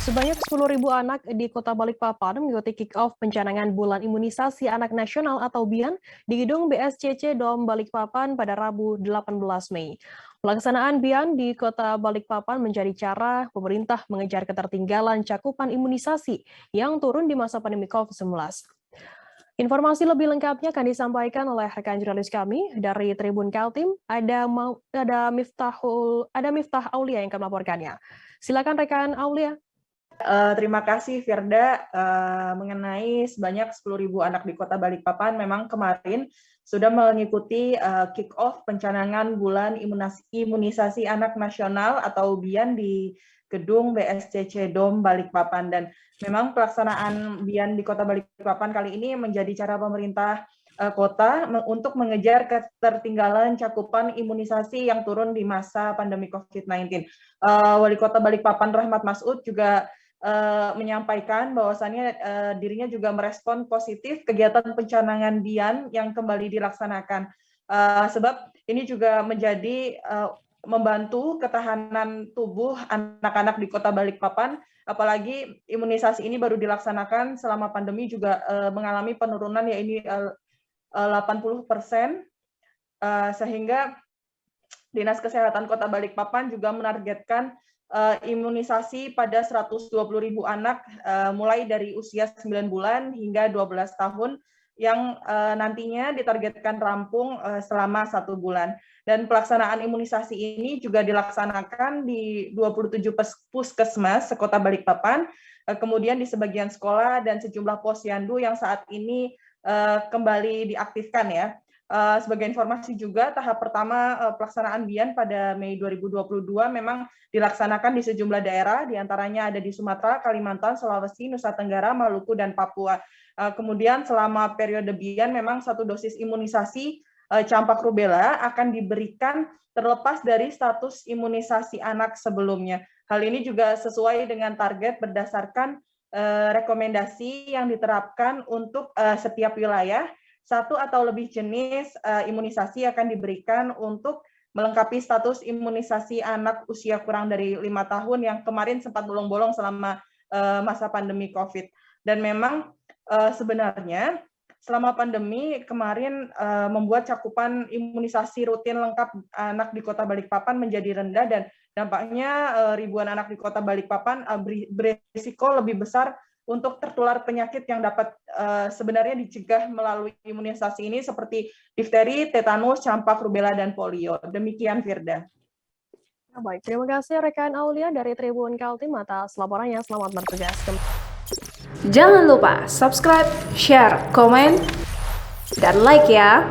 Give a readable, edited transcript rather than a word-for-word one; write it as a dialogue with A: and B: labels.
A: Sebanyak 10.000 anak di Kota Balikpapan mengikuti kick-off pencanangan Bulan Imunisasi Anak Nasional atau BIAN di Gedung BSCC Dom Balikpapan pada Rabu 18 Mei. Pelaksanaan BIAN di Kota Balikpapan menjadi cara pemerintah mengejar ketertinggalan cakupan imunisasi yang turun di masa pandemi COVID-19. Informasi lebih lengkapnya akan disampaikan oleh rekan jurnalis kami dari Tribun Kaltim, ada Miftah Aulia yang akan melaporkannya. Silakan rekan Aulia.
B: Terima kasih Firda. Mengenai sebanyak 10.000 anak di Kota Balikpapan, memang kemarin sudah mengikuti kick-off pencanangan Bulan Imunisasi Anak Nasional atau BIAN di Gedung BSCC Dom Balikpapan. Dan memang pelaksanaan BIAN di Kota Balikpapan kali ini menjadi cara pemerintah kota untuk mengejar ketertinggalan cakupan imunisasi yang turun di masa pandemi COVID-19. Wali Kota Balikpapan Rahmat Masud juga menyampaikan bahwasannya dirinya juga merespon positif kegiatan pencanangan BIAN yang kembali dilaksanakan. Sebab ini juga menjadi membantu ketahanan tubuh anak-anak di Kota Balikpapan, apalagi imunisasi ini baru dilaksanakan selama pandemi juga mengalami penurunan ya ini 80%, sehingga Dinas Kesehatan Kota Balikpapan juga menargetkan imunisasi pada 120.000 anak mulai dari usia 9 bulan hingga 12 tahun yang nantinya ditargetkan rampung selama 1 bulan. Dan pelaksanaan imunisasi ini juga dilaksanakan di 27 puskesmas sekota Balikpapan, kemudian di sebagian sekolah dan sejumlah posyandu yang saat ini kembali diaktifkan ya. Sebagai informasi juga, tahap pertama pelaksanaan BIAN pada Mei 2022 memang dilaksanakan di sejumlah daerah, diantaranya ada di Sumatera, Kalimantan, Sulawesi, Nusa Tenggara, Maluku, dan Papua. Kemudian selama periode BIAN memang 1 dosis imunisasi campak rubella akan diberikan terlepas dari status imunisasi anak sebelumnya. Hal ini juga sesuai dengan target berdasarkan rekomendasi yang diterapkan untuk setiap wilayah. 1 atau lebih jenis imunisasi akan diberikan untuk melengkapi status imunisasi anak usia kurang dari 5 tahun yang kemarin sempat bolong-bolong selama masa pandemi COVID. Dan memang sebenarnya selama pandemi kemarin membuat cakupan imunisasi rutin lengkap anak di Kota Balikpapan menjadi rendah, dan dampaknya ribuan anak di Kota Balikpapan berisiko lebih besar untuk tertular penyakit yang dapat sebenarnya dicegah melalui imunisasi ini seperti difteri, tetanus, campak, rubella, dan polio. Demikian Firda.
A: Baik, terima kasih rekan Aulia dari Tribun Kaltim atas laporannya. Selamat bertugas.
C: Jangan lupa subscribe, share, komen, dan like ya.